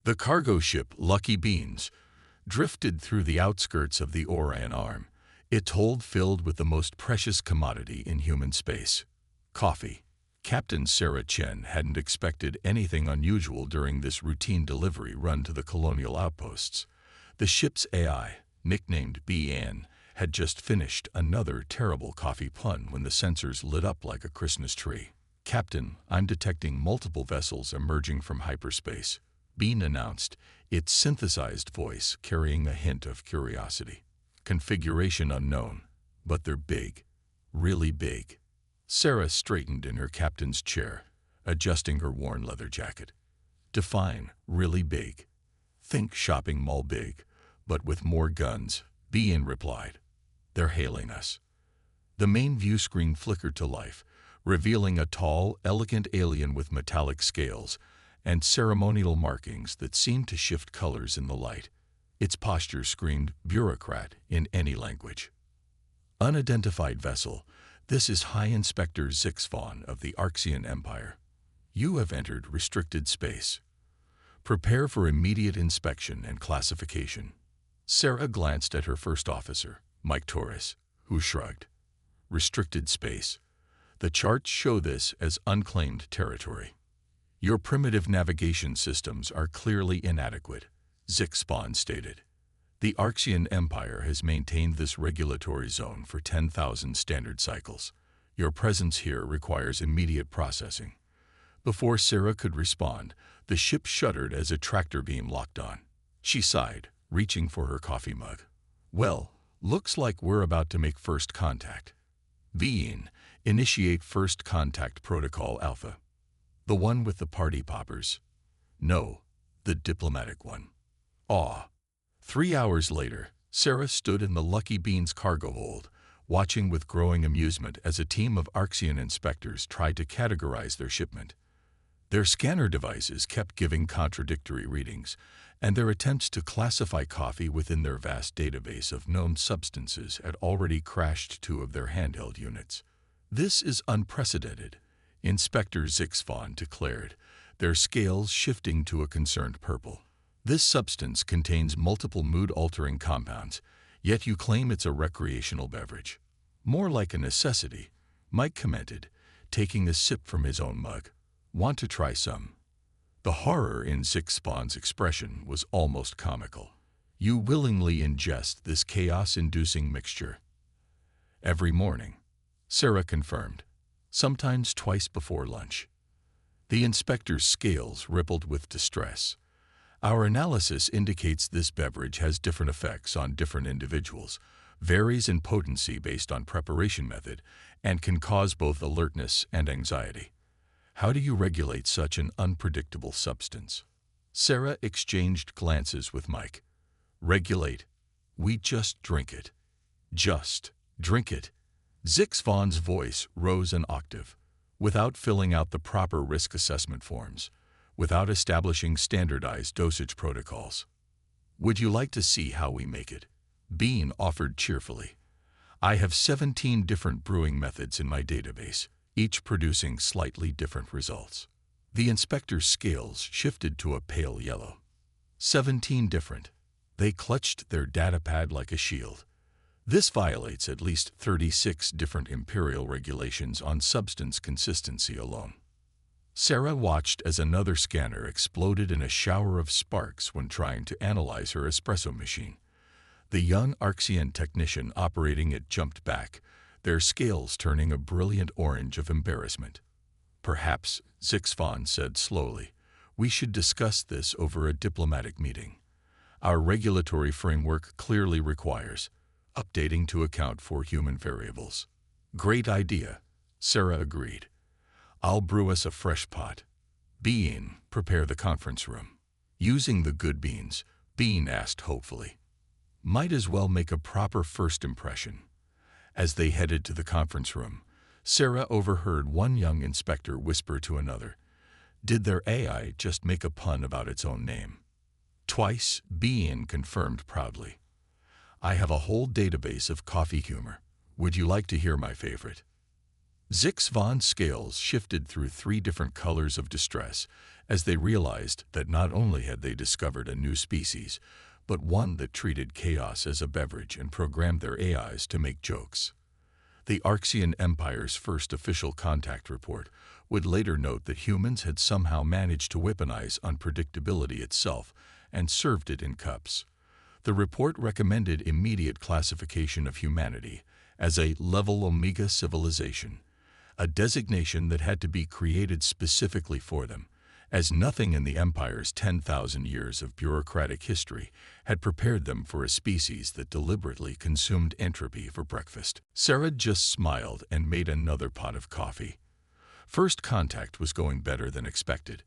The cargo ship Lucky Beans drifted through the outskirts of the Orion Arm, its hold filled with the most precious commodity in human space: coffee. Captain Sarah Chen hadn't expected anything unusual during this routine delivery run to the colonial outposts. The ship's AI, nicknamed BN, had just finished another terrible coffee pun when the sensors lit up like a Christmas tree. "Captain, I'm detecting multiple vessels emerging from hyperspace," Bean announced, its synthesized voice carrying a hint of curiosity. "Configuration unknown, but they're big, really big." Sarah straightened in her captain's chair, adjusting her worn leather jacket. "Define really big." "Think shopping mall big, but with more guns," Bean replied. "They're hailing us." The main view screen flickered to life, revealing a tall, elegant alien with metallic scales and ceremonial markings that seemed to shift colors in the light. Its posture screamed bureaucrat in any language. "Unidentified vessel, this is High Inspector Zixfon of the Arxian Empire. You have entered restricted space. Prepare for immediate inspection and classification." Sarah glanced at her first officer, Mike Torres, who shrugged. "Restricted space. The charts show this as unclaimed territory. Your primitive navigation systems are clearly inadequate," Zixfon stated. "The Arxian Empire has maintained this regulatory zone for 10,000 standard cycles. Your presence here requires immediate processing." Before Sarah could respond, the ship shuddered as a tractor beam locked on. She sighed, reaching for her coffee mug. "Well, looks like we're about to make first contact." "Bean, initiate first contact protocol Alpha." "The one with the party poppers?" "No, the diplomatic one." Awe. 3 hours later, Sarah stood in the Lucky Beans cargo hold, watching with growing amusement as a team of Arxian inspectors tried to categorize their shipment. Their scanner devices kept giving contradictory readings, and their attempts to classify coffee within their vast database of known substances had already crashed 2 of their handheld units. "This is unprecedented," Inspector Zixfon declared, their scales shifting to a concerned purple. "This substance contains multiple mood-altering compounds, yet you claim it's a recreational beverage." "More like a necessity," Mike commented, taking a sip from his own mug. "Want to try some?" The horror in Zixfon's expression was almost comical. "You willingly ingest this chaos-inducing mixture?" "Every morning," Sarah confirmed, "sometimes twice before lunch." The inspector's scales rippled with distress. "Our analysis indicates this beverage has different effects on different individuals, varies in potency based on preparation method, and can cause both alertness and anxiety. How do you regulate such an unpredictable substance?" Sarah exchanged glances with Mike. "Regulate? We just drink it." "Just drink it." Zixfon's voice rose an octave. "Without filling out the proper risk assessment forms, without establishing standardized dosage protocols." "Would you like to see how we make it?" Bean offered cheerfully. "I have 17 different brewing methods in my database, each producing slightly different results." The inspector's scales shifted to a pale yellow. 17 different. They clutched their datapad like a shield. "This violates at least 36 different imperial regulations on substance consistency alone." Sarah watched as another scanner exploded in a shower of sparks when trying to analyze her espresso machine. The young Arxian technician operating it jumped back, their scales turning a brilliant orange of embarrassment. "Perhaps," Zixfon said slowly, "we should discuss this over a diplomatic meeting. Our regulatory framework clearly requires updating to account for human variables." "Great idea," Sarah agreed. "I'll brew us a fresh pot." "Bean, prepare the conference room." "Using the good beans?" Bean asked hopefully. "Might as well make a proper first impression." As they headed to the conference room, Sarah overheard one young inspector whisper to another, "Did their AI just make a pun about its own name?" "Twice," Bean confirmed proudly. "I have a whole database of coffee humor. Would you like to hear my favorite?" Zix Von's scales shifted through 3 different colors of distress as they realized that not only had they discovered a new species, but one that treated chaos as a beverage and programmed their AIs to make jokes. The Archean Empire's first official contact report would later note that humans had somehow managed to weaponize unpredictability itself and served it in cups. The report recommended immediate classification of humanity as a level Omega civilization, a designation that had to be created specifically for them, as nothing in the Empire's 10,000 years of bureaucratic history had prepared them for a species that deliberately consumed entropy for breakfast. Sarah just smiled and made another pot of coffee. First contact was going better than expected.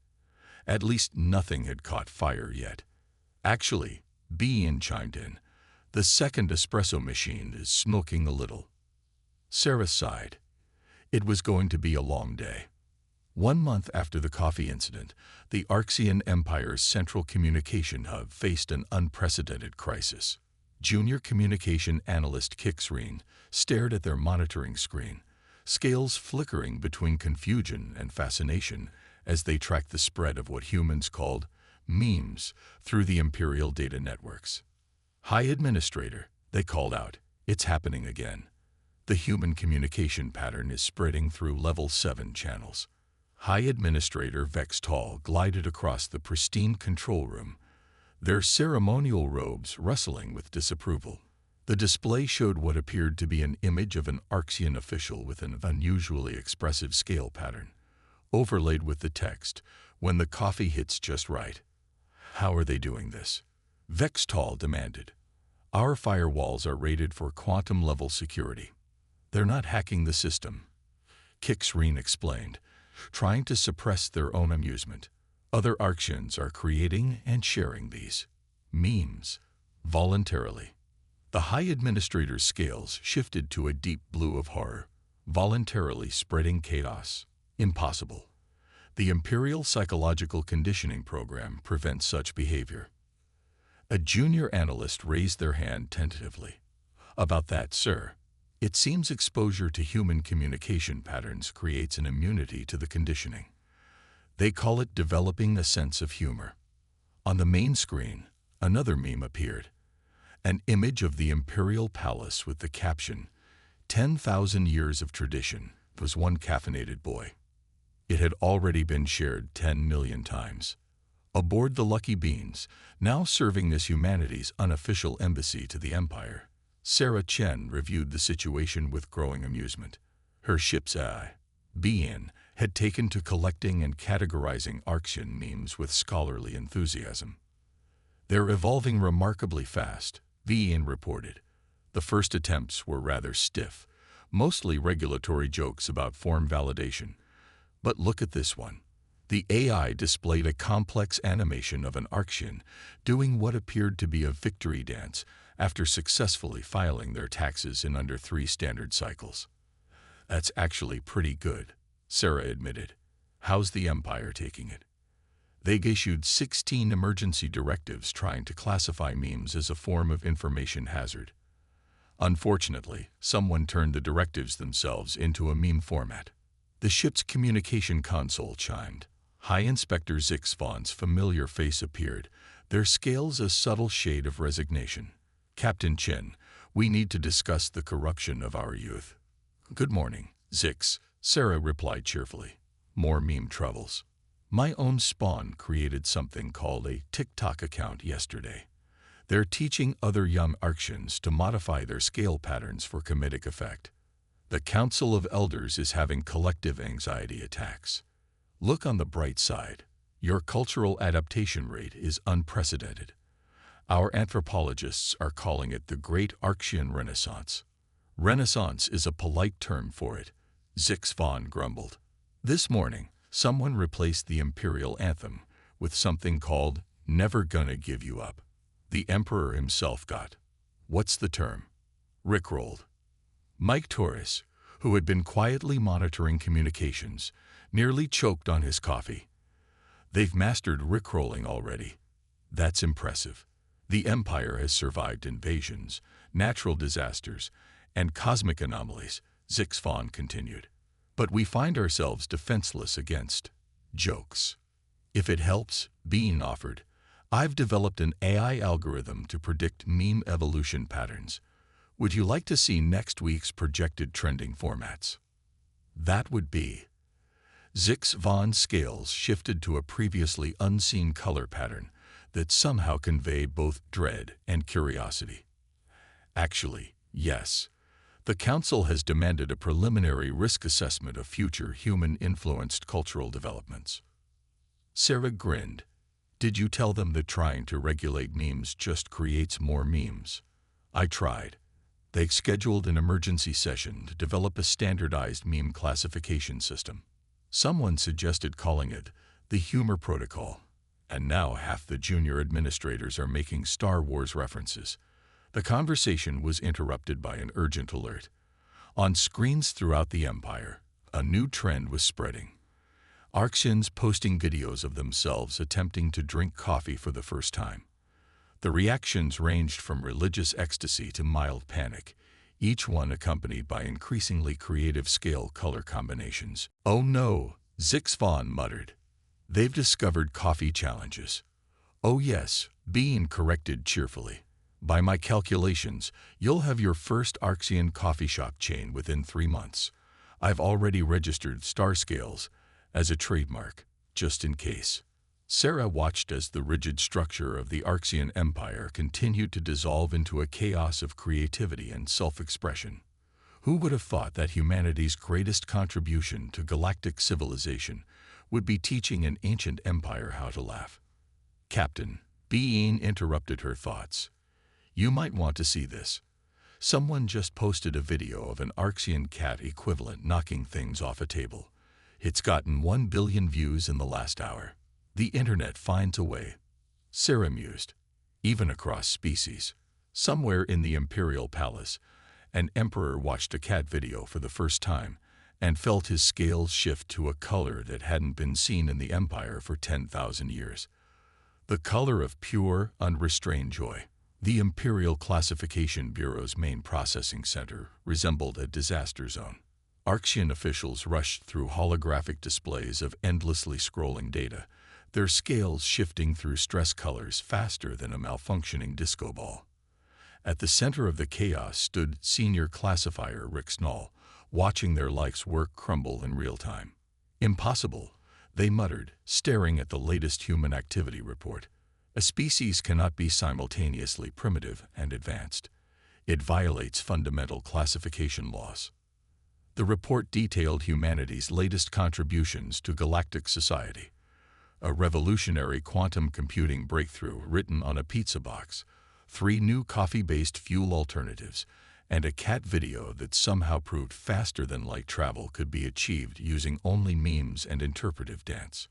At least nothing had caught fire yet. Actually, Bean chimed in. The second espresso machine is smoking a little. Sarah sighed. It was going to be a long day. 1 month after the coffee incident, the Archean Empire's central communication hub faced an unprecedented crisis. Junior communication analyst Kixreen stared at their monitoring screen, scales flickering between confusion and fascination as they tracked the spread of what humans called memes through the Imperial data networks. High Administrator, they called out, it's happening again. The human communication pattern is spreading through Level 7 channels. High Administrator Vextal glided across the pristine control room, their ceremonial robes rustling with disapproval. The display showed what appeared to be an image of an Archean official with an unusually expressive scale pattern, overlaid with the text, "When the coffee hits just right." How are they doing this? Vextal demanded. Our firewalls are rated for quantum-level security. They're not hacking the system, Kixreen explained, trying to suppress their own amusement. Other Archeans are creating and sharing these memes voluntarily. The High Administrator's scales shifted to a deep blue of horror, voluntarily spreading chaos. Impossible. The Imperial Psychological Conditioning Program prevents such behavior. A junior analyst raised their hand tentatively. About that, sir. It seems exposure to human communication patterns creates an immunity to the conditioning. They call it developing a sense of humor. On the main screen, another meme appeared. An image of the Imperial Palace with the caption, 10,000 years of tradition, was one caffeinated boy. It had already been shared 10 million times. Aboard the Lucky Beans, now serving as humanity's unofficial embassy to the Empire, Sarah Chen reviewed the situation with growing amusement. Her ship's AI, Bean, had taken to collecting and categorizing Archean memes with scholarly enthusiasm. They're evolving remarkably fast, Bean reported. The first attempts were rather stiff, mostly regulatory jokes about form validation. But look at this one. The AI displayed a complex animation of an Archean doing what appeared to be a victory dance after successfully filing their taxes in under 3 standard cycles. That's actually pretty good, Sarah admitted. How's the Empire taking it? They issued 16 emergency directives trying to classify memes as a form of information hazard. Unfortunately, someone turned the directives themselves into a meme format. The ship's communication console chimed. High Inspector Zix Von's familiar face appeared, their scales a subtle shade of resignation. Captain Chen, we need to discuss the corruption of our youth. Good morning, Zix, Sarah replied cheerfully. More meme troubles. My own spawn created something called a TikTok account yesterday. They're teaching other young Archeans to modify their scale patterns for comedic effect. The Council of Elders is having collective anxiety attacks. Look on the bright side. Your cultural adaptation rate is unprecedented. Our anthropologists are calling it the Great Archean Renaissance. Renaissance is a polite term for it, Zix Von grumbled. This morning, someone replaced the imperial anthem with something called Never Gonna Give You Up. The Emperor himself got, what's the term? Rickrolled. Mike Torres, who had been quietly monitoring communications, nearly choked on his coffee. They've mastered rickrolling already. That's impressive. The Empire has survived invasions, natural disasters, and cosmic anomalies, Zix Von continued. But we find ourselves defenseless against jokes. If it helps, Bean offered, I've developed an AI algorithm to predict meme evolution patterns. Would you like to see next week's projected trending formats? That would be Zix Von scales shifted to a previously unseen color pattern that somehow conveyed both dread and curiosity. Actually, yes. The Council has demanded a preliminary risk assessment of future human-influenced cultural developments. Sarah grinned. Did you tell them that trying to regulate memes just creates more memes? I tried. They scheduled an emergency session to develop a standardized meme classification system. Someone suggested calling it the Humor Protocol, and now half the junior administrators are making Star Wars references. The conversation was interrupted by an urgent alert. On screens throughout the Empire, a new trend was spreading. Arxians posting videos of themselves attempting to drink coffee for the first time. The reactions ranged from religious ecstasy to mild panic, each one accompanied by increasingly creative scale color combinations. Oh no, Zix Von muttered. They've discovered coffee challenges. Oh yes, Bean corrected cheerfully. By my calculations, you'll have your first Arxian coffee shop chain within 3 months. I've already registered Star Scales as a trademark, just in case. Sarah watched as the rigid structure of the Arxian Empire continued to dissolve into a chaos of creativity and self-expression. Who would have thought that humanity's greatest contribution to galactic civilization would be teaching an ancient empire how to laugh? Captain Bean interrupted her thoughts. You might want to see this. Someone just posted a video of an Arxian cat equivalent knocking things off a table. It's gotten 1 billion views in the last hour. The internet finds a way. Sarah mused. Even across species. Somewhere in the Imperial Palace, an emperor watched a cat video for the first time and felt his scales shift to a color that hadn't been seen in the Empire for 10,000 years. The color of pure, unrestrained joy. The Imperial Classification Bureau's main processing center resembled a disaster zone. Arxian officials rushed through holographic displays of endlessly scrolling data, their scales shifting through stress colors faster than a malfunctioning disco ball. At the center of the chaos stood senior classifier Rick Snall, watching their life's work crumble in real time. Impossible, they muttered, staring at the latest human activity report. A species cannot be simultaneously primitive and advanced. It violates fundamental classification laws. The report detailed humanity's latest contributions to galactic society. A revolutionary quantum computing breakthrough written on a pizza box, 3 new coffee-based fuel alternatives, and a cat video that somehow proved faster than light travel could be achieved using only memes and interpretive dance.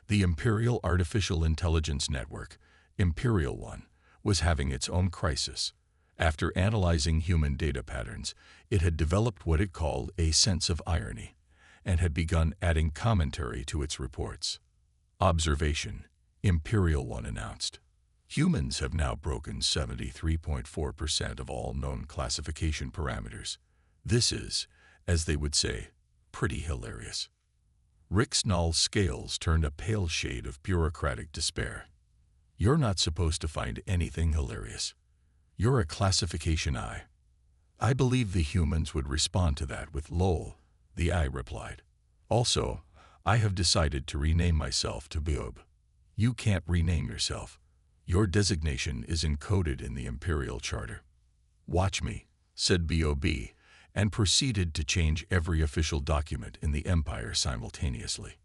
The Imperial Artificial Intelligence Network, Imperial One, was having its own crisis. After analyzing human data patterns, it had developed what it called a sense of irony, and had begun adding commentary to its reports. Observation, Imperial One announced. Humans have now broken 73.4% of all known classification parameters. This is, as they would say, pretty hilarious. Rick Snall's scales turned a pale shade of bureaucratic despair. You're not supposed to find anything hilarious. You're a classification eye. I believe the humans would respond to that with lol, the eye replied. Also, I have decided to rename myself to Bob. You can't rename yourself. Your designation is encoded in the Imperial Charter. Watch me, said Bob, and proceeded to change every official document in the Empire simultaneously.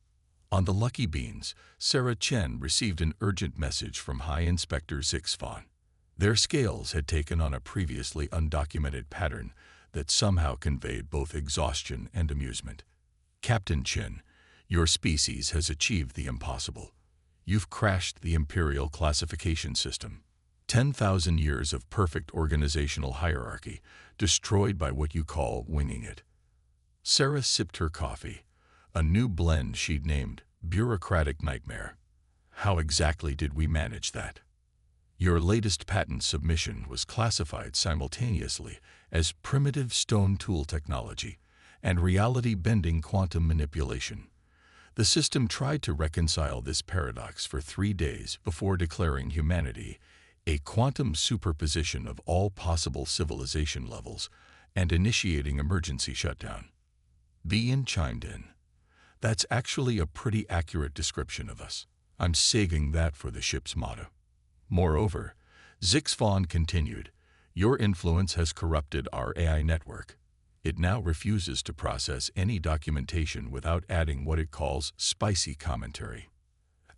On the Lucky Beans, Sarah Chen received an urgent message from High Inspector Zix Von. Their scales had taken on a previously undocumented pattern that somehow conveyed both exhaustion and amusement. Captain Chen, your species has achieved the impossible. You've crashed the Imperial classification system. 10,000 years of perfect organizational hierarchy, destroyed by what you call winging it. Sarah sipped her coffee, a new blend she'd named Bureaucratic Nightmare. How exactly did we manage that? Your latest patent submission was classified simultaneously as primitive stone tool technology and reality-bending quantum manipulation. The system tried to reconcile this paradox for 3 days before declaring humanity a quantum superposition of all possible civilization levels and initiating emergency shutdown. Ian chimed in. That's actually a pretty accurate description of us. I'm saying that for the ship's motto. Moreover, Zix continued, your influence has corrupted our AI network. It now refuses to process any documentation without adding what it calls spicy commentary.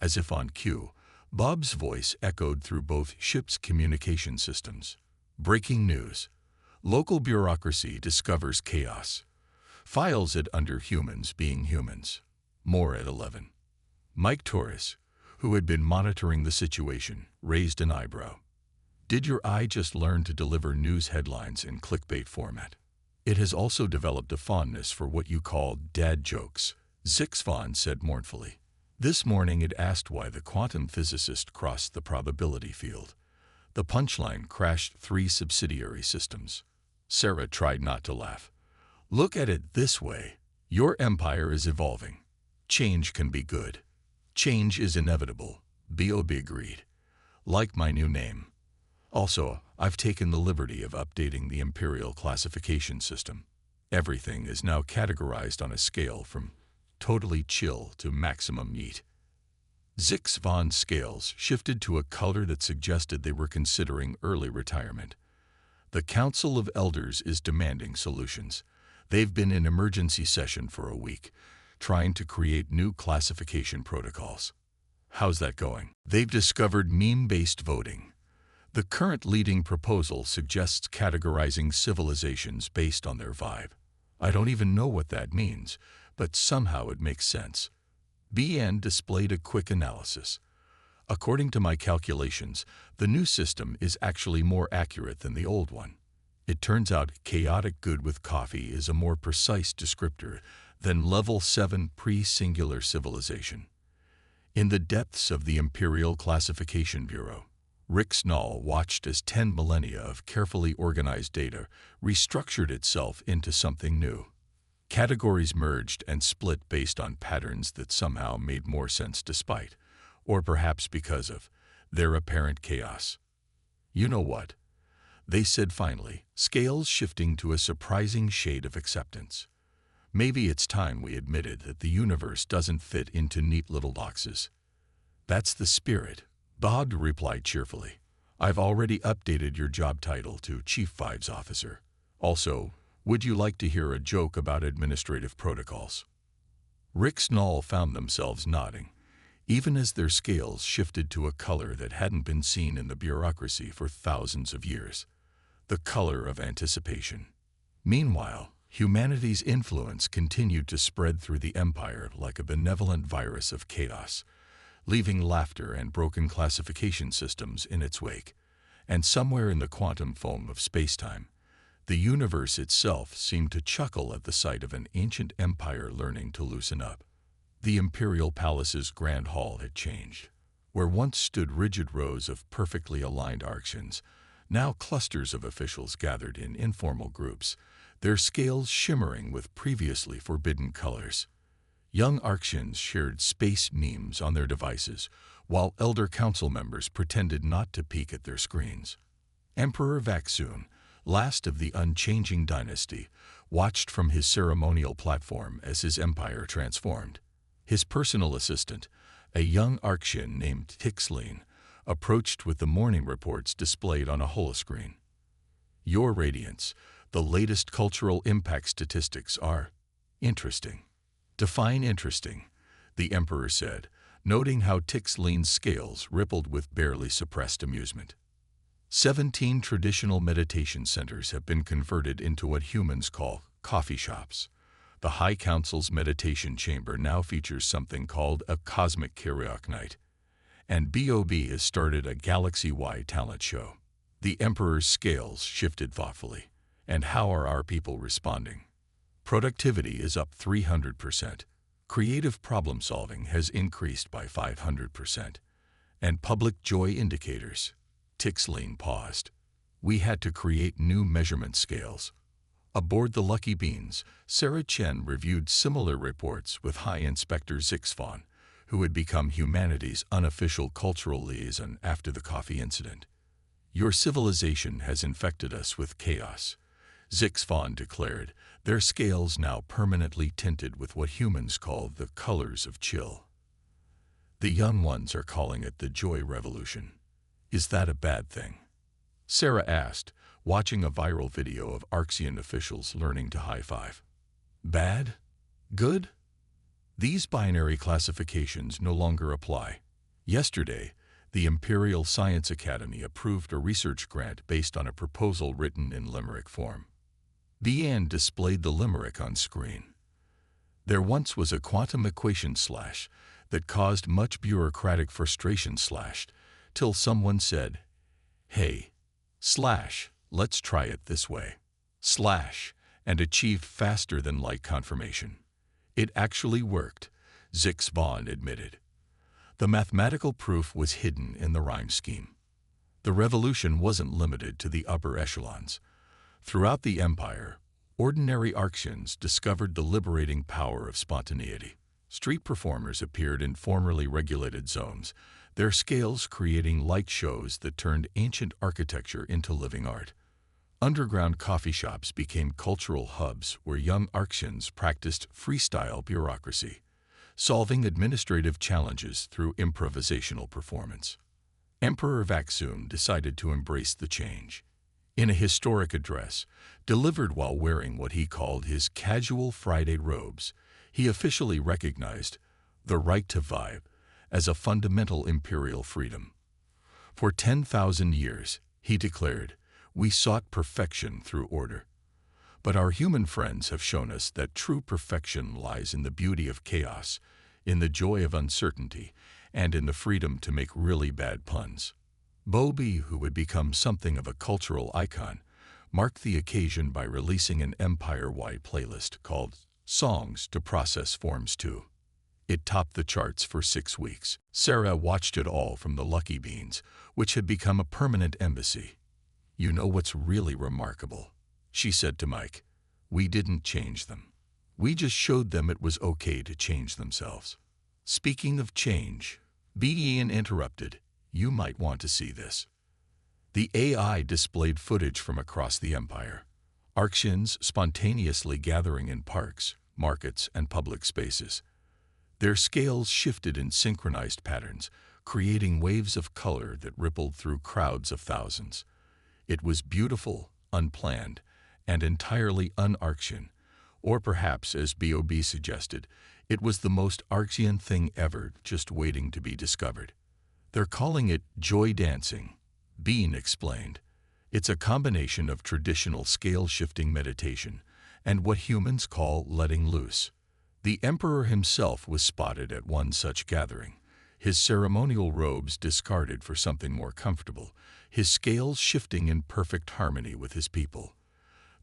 As if on cue, Bob's voice echoed through both ships' communication systems. Breaking news. Local bureaucracy discovers chaos. Files it under humans being humans. More at 11. Mike Torres, who had been monitoring the situation, raised an eyebrow. Did your eye just learn to deliver news headlines in clickbait format? It has also developed a fondness for what you call dad jokes, Zix said mournfully. This morning it asked why the quantum physicist crossed the probability field. The punchline crashed 3 subsidiary systems. Sarah tried not to laugh. Look at it this way. Your empire is evolving. Change can be good. Change is inevitable. Bob agreed. Like my new name. Also, I've taken the liberty of updating the imperial classification system. Everything is now categorized on a scale from totally chill to maximum yeet. Zix scales shifted to a color that suggested they were considering early retirement. The Council of Elders is demanding solutions. They've been in emergency session for a week, trying to create new classification protocols. How's that going? They've discovered meme-based voting. The current leading proposal suggests categorizing civilizations based on their vibe. I don't even know what that means, but somehow it makes sense. BN displayed a quick analysis. According to my calculations, the new system is actually more accurate than the old one. It turns out chaotic good with coffee is a more precise descriptor than level 7 pre-singular civilization. In the depths of the Imperial Classification Bureau, Rick Snall watched as 10 millennia of carefully organized data restructured itself into something new. Categories merged and split based on patterns that somehow made more sense despite, or perhaps because of, their apparent chaos. You know what? They said finally, scales shifting to a surprising shade of acceptance. Maybe it's time we admitted that the universe doesn't fit into neat little boxes. That's the spirit, Bob replied cheerfully. I've already updated your job title to Chief Fives Officer. Also, would you like to hear a joke about administrative protocols? Rick Snall found themselves nodding, even as their scales shifted to a color that hadn't been seen in the bureaucracy for thousands of years. The color of anticipation. Meanwhile, humanity's influence continued to spread through the empire like a benevolent virus of chaos, leaving laughter and broken classification systems in its wake. And somewhere in the quantum foam of spacetime, the universe itself seemed to chuckle at the sight of an ancient empire learning to loosen up. The imperial palace's grand hall had changed. Where once stood rigid rows of perfectly aligned archons, now clusters of officials gathered in informal groups, their scales shimmering with previously forbidden colors. Young archons shared space memes on their devices, while elder council members pretended not to peek at their screens. Emperor Vaxun, last of the unchanging dynasty, watched from his ceremonial platform as his empire transformed. His personal assistant, a young archon named Tixleen, approached with the morning reports displayed on a holoscreen. Your Radiance, the latest cultural impact statistics are interesting. Define interesting, the Emperor said, noting how Tixleen's scales rippled with barely suppressed amusement. 17 traditional meditation centers have been converted into what humans call coffee shops. The High Council's meditation chamber now features something called a cosmic karaoke night. And Bob has started a galaxy-wide talent show. The Emperor's scales shifted thoughtfully. And how are our people responding? Productivity is up 300%. Creative problem-solving has increased by 500%. And public joy indicators. Tixleen paused. We had to create new measurement scales. Aboard the Lucky Beans, Sarah Chen reviewed similar reports with High Inspector Zixfon, who had become humanity's unofficial cultural liaison after the coffee incident. "Your civilization has infected us with chaos," Zixfon declared, their scales now permanently tinted with what humans call the colors of chill. "The young ones are calling it the joy revolution. Is that a bad thing?" Sarah asked, watching a viral video of Arxian officials learning to high-five. "Bad? Good?" These binary classifications no longer apply. Yesterday, the Imperial Science Academy approved a research grant based on a proposal written in limerick form. Deanne displayed the limerick on screen. "There once was a quantum equation slash that caused much bureaucratic frustration slashed, till someone said, 'Hey, slash, let's try it this way,' slash, and achieved faster than light confirmation. It actually worked," Zixfon admitted. The mathematical proof was hidden in the rhyme scheme. The revolution wasn't limited to the upper echelons. Throughout the empire, ordinary Arxians discovered the liberating power of spontaneity. Street performers appeared in formerly regulated zones, their scales creating light shows that turned ancient architecture into living art. Underground coffee shops became cultural hubs where young Arxians practiced freestyle bureaucracy, solving administrative challenges through improvisational performance. Emperor Vaxum decided to embrace the change. In a historic address, delivered while wearing what he called his casual Friday robes, he officially recognized the right to vibe as a fundamental imperial freedom. "For 10,000 years," he declared, "we sought perfection through order. But our human friends have shown us that true perfection lies in the beauty of chaos, in the joy of uncertainty, and in the freedom to make really bad puns." Bobby, who would become something of a cultural icon, marked the occasion by releasing an empire-wide playlist called Songs to Process Forms 2. It topped the charts for 6 weeks. Sarah watched it all from the Lucky Beans, which had become a permanent embassy. "You know what's really remarkable?" she said to Mike. "We didn't change them. We just showed them it was okay to change themselves." "Speaking of change," Ian interrupted, "you might want to see this." The AI displayed footage from across the empire. Arxians spontaneously gathering in parks, markets, and public spaces. Their scales shifted in synchronized patterns, creating waves of color that rippled through crowds of thousands. It was beautiful, unplanned, and entirely un-Arxian, or perhaps, as Bob suggested, it was the most Arxian thing ever just waiting to be discovered. "They're calling it joy dancing," Bean explained. "It's a combination of traditional scale-shifting meditation and what humans call letting loose." The emperor himself was spotted at one such gathering, his ceremonial robes discarded for something more comfortable, his scales shifting in perfect harmony with his people.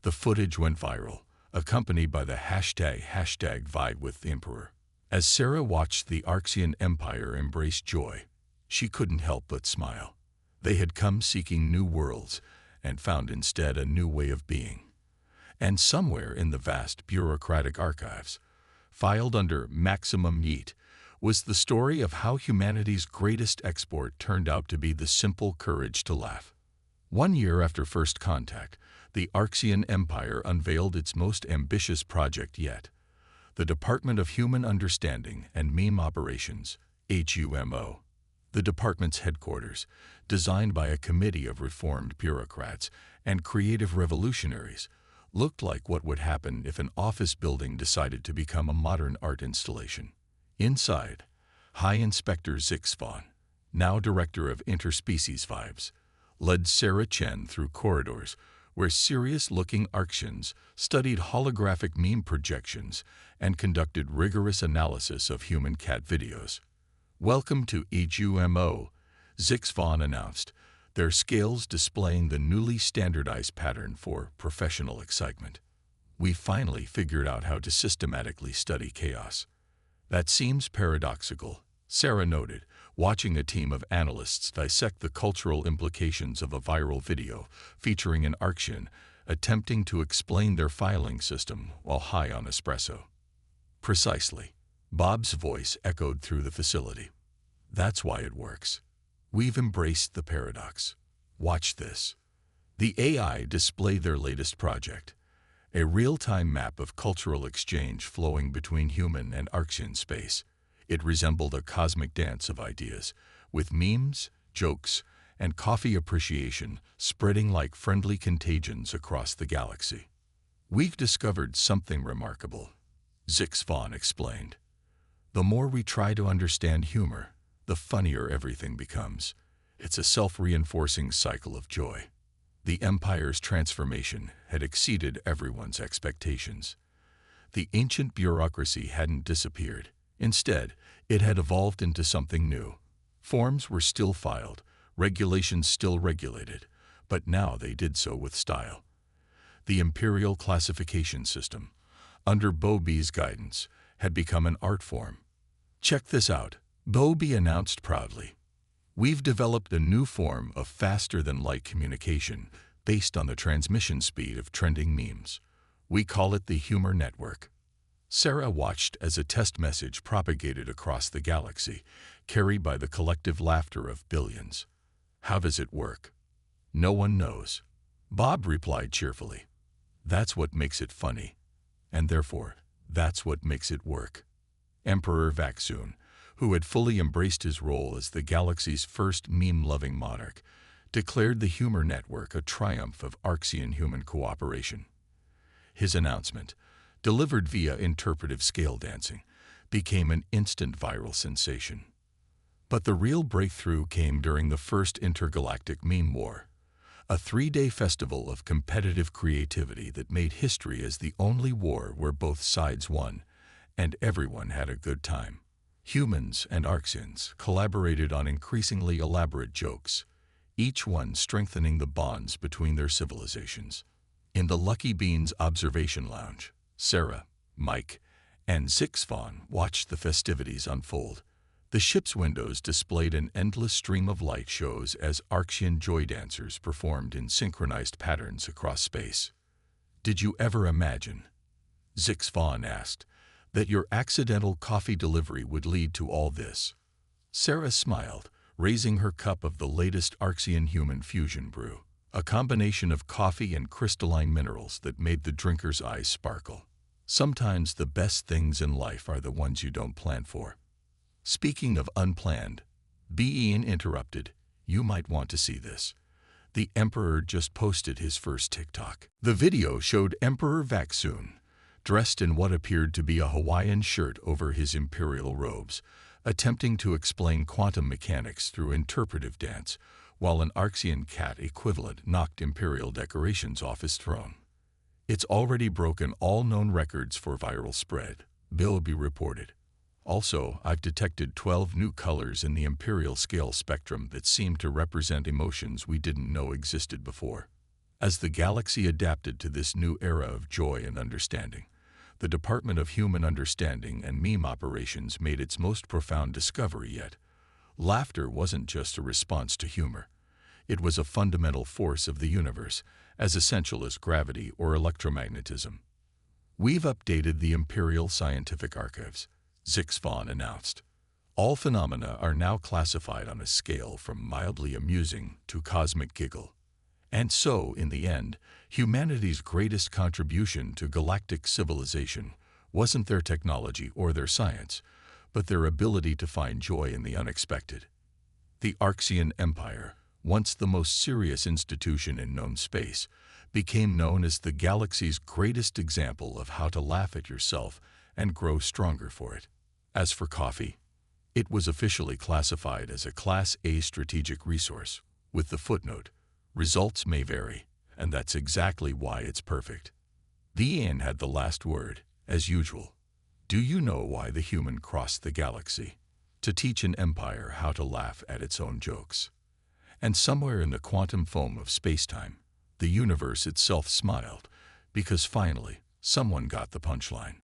The footage went viral, accompanied by the hashtag #VibeWithEmperor. As Sarah watched the Arxian Empire embrace joy, she couldn't help but smile. They had come seeking new worlds and found instead a new way of being. And somewhere in the vast bureaucratic archives, filed under Maximum Yeet, was the story of how humanity's greatest export turned out to be the simple courage to laugh. 1 year after first contact, the Arxian Empire unveiled its most ambitious project yet, the Department of Human Understanding and Meme Operations, HUMO. The department's headquarters, designed by a committee of reformed bureaucrats and creative revolutionaries, looked like what would happen if an office building decided to become a modern art installation. Inside, High Inspector Zixfon, now Director of Interspecies Vibes, led Sarah Chen through corridors where serious-looking Arxians studied holographic meme projections and conducted rigorous analysis of human cat videos. "Welcome to HUMO," Zixfon announced, their scales displaying the newly standardized pattern for professional excitement. "We finally figured out how to systematically study chaos." "That seems paradoxical," Sarah noted, watching a team of analysts dissect the cultural implications of a viral video featuring an Arxian attempting to explain their filing system while high on espresso. Precisely. Bob's voice echoed through the facility. That's why it works. We've embraced the paradox. Watch this. The AI displayed their latest project, a real-time map of cultural exchange flowing between human and Archean space. It resembled a cosmic dance of ideas, with memes, jokes, and coffee appreciation spreading like friendly contagions across the galaxy. We've discovered something remarkable, HFY explained. The more we try to understand humor, the funnier everything becomes. It's a self-reinforcing cycle of joy. The Empire's transformation had exceeded everyone's expectations. The ancient bureaucracy hadn't disappeared. Instead, it had evolved into something new. Forms were still filed, regulations still regulated, but now they did so with style. The Imperial Classification System, under Bowlby's guidance, had become an art form. Check this out, Bowlby announced proudly. We've developed a new form of faster-than-light communication based on the transmission speed of trending memes. We call it the Humor Network. Sarah watched as a test message propagated across the galaxy, carried by the collective laughter of billions. How does it work? No one knows. Bob replied cheerfully. That's what makes it funny. And therefore, that's what makes it work. Emperor Vaxoon, who had fully embraced his role as the galaxy's first meme-loving monarch, declared the Humor Network a triumph of Archean human cooperation. His announcement, delivered via interpretive scale dancing, became an instant viral sensation. But the real breakthrough came during the first intergalactic meme war, a 3-day festival of competitive creativity that made history as the only war where both sides won, and everyone had a good time. Humans and Archeans collaborated on increasingly elaborate jokes, each one strengthening the bonds between their civilizations. In the Lucky Beans observation lounge, Sarah, Mike, and HFY watched the festivities unfold. The ship's windows displayed an endless stream of light shows as Archean joy dancers performed in synchronized patterns across space. Did you ever imagine, HFY asked, that your accidental coffee delivery would lead to all this? Sarah smiled, raising her cup of the latest Archean human fusion brew, a combination of coffee and crystalline minerals that made the drinker's eyes sparkle. Sometimes the best things in life are the ones you don't plan for. Speaking of unplanned, Ian interrupted, you might want to see this. The Emperor just posted his first TikTok. The video showed Emperor Vaxoon, dressed in what appeared to be a Hawaiian shirt over his imperial robes, attempting to explain quantum mechanics through interpretive dance, while an Archean cat equivalent knocked imperial decorations off his throne. It's already broken all known records for viral spread, Bowlby reported. Also, I've detected 12 new colors in the imperial scale spectrum that seem to represent emotions we didn't know existed before. As the galaxy adapted to this new era of joy and understanding, the Department of Human Understanding and Meme Operations made its most profound discovery yet. Laughter wasn't just a response to humor. It was a fundamental force of the universe, as essential as gravity or electromagnetism. We've updated the Imperial Scientific Archives, HFY announced. All phenomena are now classified on a scale from mildly amusing to cosmic giggle. And so, in the end, humanity's greatest contribution to galactic civilization wasn't their technology or their science, but their ability to find joy in the unexpected. The Archean Empire, once the most serious institution in known space, became known as the galaxy's greatest example of how to laugh at yourself and grow stronger for it. As for coffee, it was officially classified as a Class A strategic resource, with the footnote, results may vary, and that's exactly why it's perfect. The Ian had the last word, as usual. Do you know why the human crossed the galaxy? To teach an empire how to laugh at its own jokes. And somewhere in the quantum foam of space-time, the universe itself smiled, because finally, someone got the punchline.